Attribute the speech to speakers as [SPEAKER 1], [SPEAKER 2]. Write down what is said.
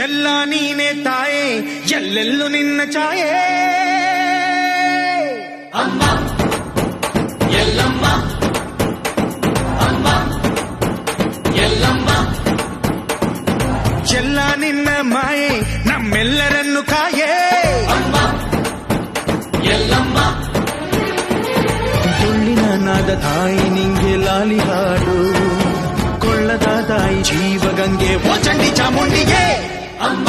[SPEAKER 1] ಎಲ್ಲ ನೀನೆ ತಾಯೇ ಎಲ್ಲೆಲ್ಲೂ ನಿನ್ನ ಛಾಯೆ ಅಮ್ಮ ಎಲ್ಲಮ್ಮ ಅಮ್ಮ ಎಲ್ಲಮ್ಮ ಎಲ್ಲ ನಿನ್ನ ಮಾಯೆ ನಮ್ಮೆಲ್ಲರನ್ನು ಕಾಯೇ ಅಮ್ಮ ಎಲ್ಲಮ್ಮ ತುಳ್ಳಿನ ನಾದ ತಾಯಿ ನಿಂಗೆ ಲಾಲಿ ಹಾಡು ಕೊಳ್ಳದ ತಾಯಿ ಜೀವಗಂಗೆ ಓ ಚಂಡಿ ಚಾಮುಂಡಿಗೆ ಅಮ್ಮ